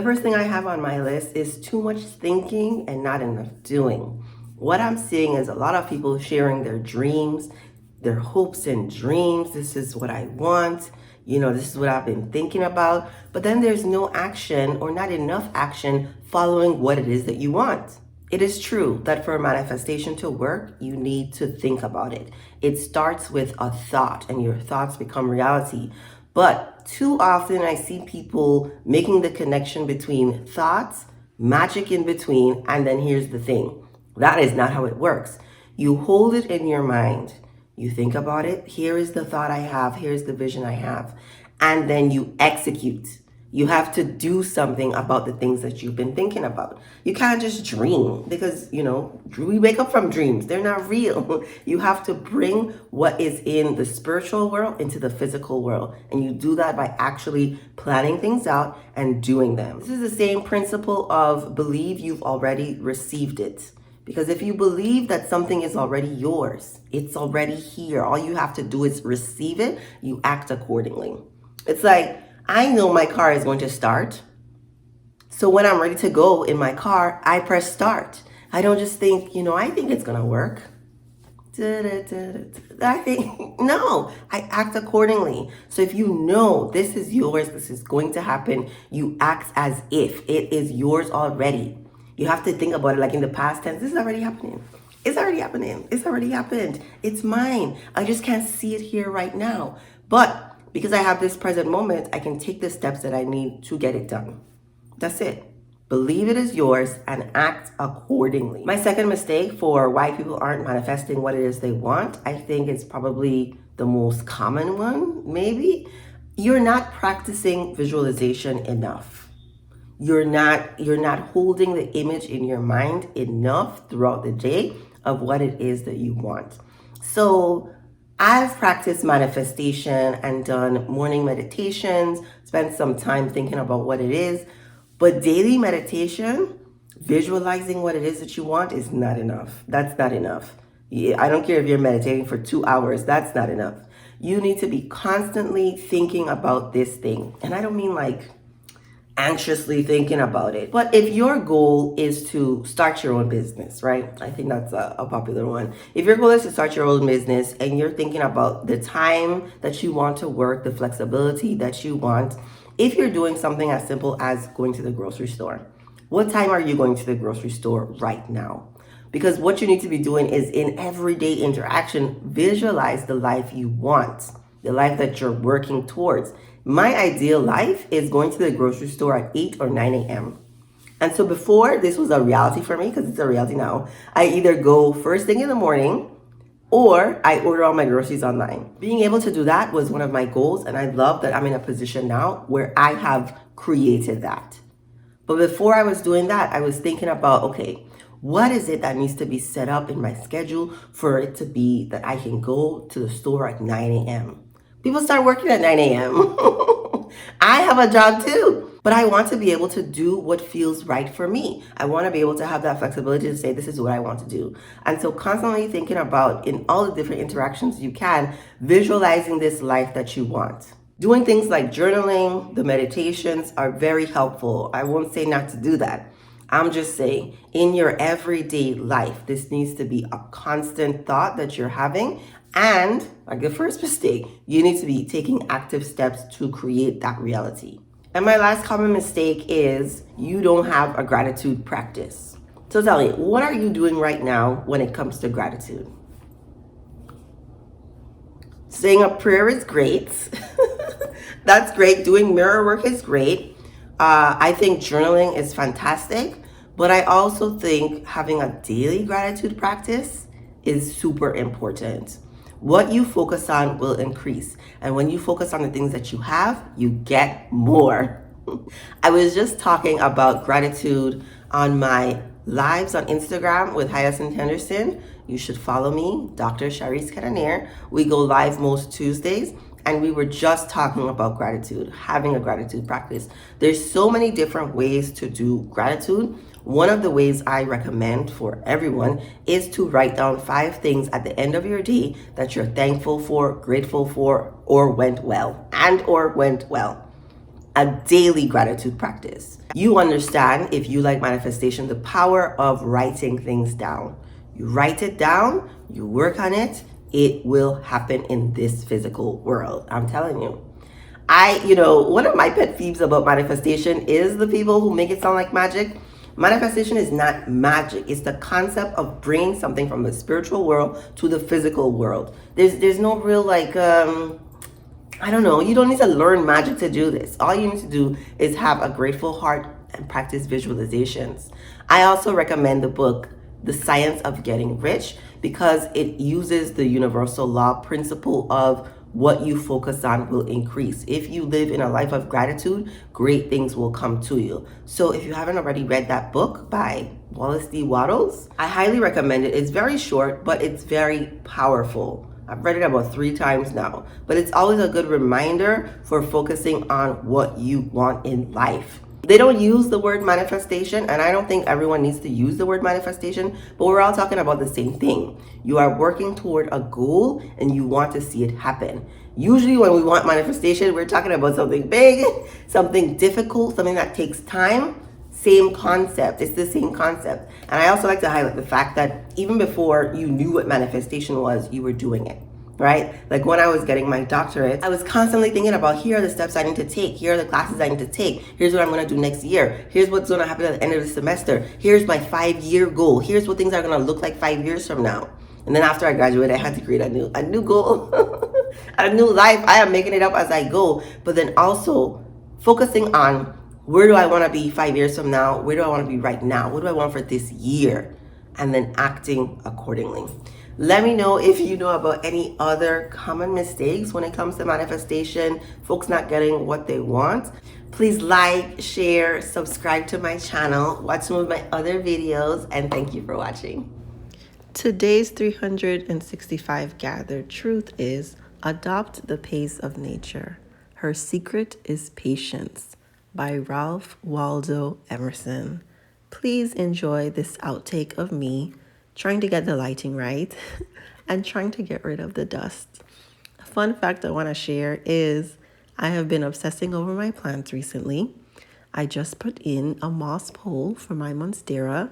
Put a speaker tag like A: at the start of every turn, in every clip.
A: first thing I have on my list is too much thinking and not enough doing. What I'm seeing is a lot of people sharing their dreams, their hopes and dreams. This is what I want. This is what I've been thinking about. But then there's no action or not enough action following what it is that you want. It is true that for a manifestation to work, you need to think about it. It starts with a thought and your thoughts become reality. But too often I see people making the connection between thoughts, magic in between, and then here's the thing. That is not how it works. You hold it in your mind. You think about it. Here is the thought I have. Here's the vision I have. And then you execute. You have to do something about the things that you've been thinking about. You can't just dream because, we wake up from dreams. They're not real. You have to bring what is in the spiritual world into the physical world. And you do that by actually planning things out and doing them. This is the same principle of believe you've already received it. Because if you believe that something is already yours, it's already here. All you have to do is receive it. You act accordingly. It's like, I know my car is going to start. So when I'm ready to go in my car, I press start. I don't just think, I think it's going to work. I think, no, I act accordingly. So if you know this is yours, this is going to happen, you act as if it is yours already. You have to think about it like in the past tense. This is already happening. It's already happening. It's already happened. It's mine. I just can't see it here right now. But because I have this present moment, I can take the steps that I need to get it done. That's it. Believe it is yours and act accordingly. My second mistake for why people aren't manifesting what it is they want, I think it's probably the most common one, maybe. You're not practicing visualization enough. You're not holding the image in your mind enough throughout the day of what it is that you want. So I've practiced manifestation and done morning meditations, spent some time thinking about what it is, but daily meditation, visualizing what it is that you want is not enough. That's not enough. I don't care if you're meditating for 2 hours, that's not enough. You need to be constantly thinking about this thing. And I don't mean like anxiously thinking about it. But if your goal is to start your own business, right? I think that's a popular one. If your goal is to start your own business and you're thinking about the time that you want to work, the flexibility that you want, if you're doing something as simple as going to the grocery store, what time are you going to the grocery store right now? Because what you need to be doing is in everyday interaction, visualize the life you want, the life that you're working towards. My ideal life is going to the grocery store at 8 or 9 a.m. And so before, this was a reality for me because it's a reality now. I either go first thing in the morning or I order all my groceries online. Being able to do that was one of my goals. And I love that I'm in a position now where I have created that. But before I was doing that, I was thinking about, okay, what is it that needs to be set up in my schedule for it to be that I can go to the store at 9 a.m.? People start working at 9 a.m. I have a job too, but I want to be able to do what feels right for me. I want to be able to have that flexibility to say, this is what I want to do. And so constantly thinking about in all the different interactions you can, visualizing this life that you want. Doing things like journaling, the meditations are very helpful. I won't say not to do that. I'm just saying in your everyday life, this needs to be a constant thought that you're having. And like the first mistake, you need to be taking active steps to create that reality. And my last common mistake is you don't have a gratitude practice. So tell me, what are you doing right now when it comes to gratitude? Saying a prayer is great. That's great. Doing mirror work is great. I think journaling is fantastic. But I also think having a daily gratitude practice is super important. What you focus on will increase. And when you focus on the things that you have, you get more. I was just talking about gratitude on my lives on Instagram with Hyacinth Henderson. You should follow me, Dr. Shareece. We go live most Tuesdays. And we were just talking about gratitude, having a gratitude practice. There's so many different ways to do gratitude. One of the ways I recommend for everyone is to write down 5 things at the end of your day that you're thankful for, grateful for, or went well. a daily gratitude practice. You understand, if you like manifestation, the power of writing things down. You write it down, you work on it, it will happen in this physical world. I'm telling you. One of my pet peeves about manifestation is the people who make it sound like magic. Manifestation is not magic. It's the concept of bringing something from the spiritual world to the physical world. There's no real I don't know. You don't need to learn magic to do this. All you need to do is have a grateful heart and practice visualizations. I also recommend the book, The Science of Getting Rich, because it uses the universal law principle of what you focus on will increase. If you live in a life of gratitude, great things will come to you. So if you haven't already read that book by Wallace, I highly recommend it. It's very short, but it's very powerful. I've read it about 3 times now, but it's always a good reminder for focusing on what you want in life. They don't use the word manifestation, and I don't think everyone needs to use the word manifestation, but we're all talking about the same thing. You are working toward a goal and you want to see it happen. Usually when we want manifestation, we're talking about something big, something difficult, something that takes time. Same concept. It's the same concept. And I also like to highlight the fact that even before you knew what manifestation was, you were doing it, right? Like when I was getting my doctorate, I was constantly thinking about, here are the steps I need to take. Here are the classes I need to take. Here's what I'm going to do next year. Here's what's going to happen at the end of the semester. Here's my 5-year goal. Here's what things are going to look like 5 years from now. And then after I graduated, I had to create a new goal, a new life. I am making it up as I go, but then also focusing on, where do I want to be 5 years from now? Where do I want to be right now? What do I want for this year? And then acting accordingly. Let me know if you know about any other common mistakes when it comes to manifestation, folks not getting what they want. Please like, share, subscribe to my channel, watch some of my other videos, and thank you for watching. Today's 365 gathered truth is, adopt the pace of nature. Her secret is patience, by Ralph Waldo Emerson. Please enjoy this outtake of me trying to get the lighting right and trying to get rid of the dust. A fun fact I want to share is I have been obsessing over my plants recently. I just put in a moss pole for my monstera.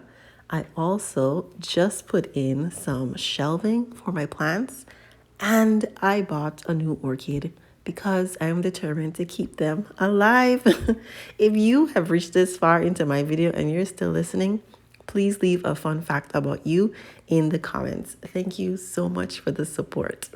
A: I also just put in some shelving for my plants, and I bought a new orchid because I am determined to keep them alive. If you have reached this far into my video and you're still listening, please leave a fun fact about you in the comments. Thank you so much for the support.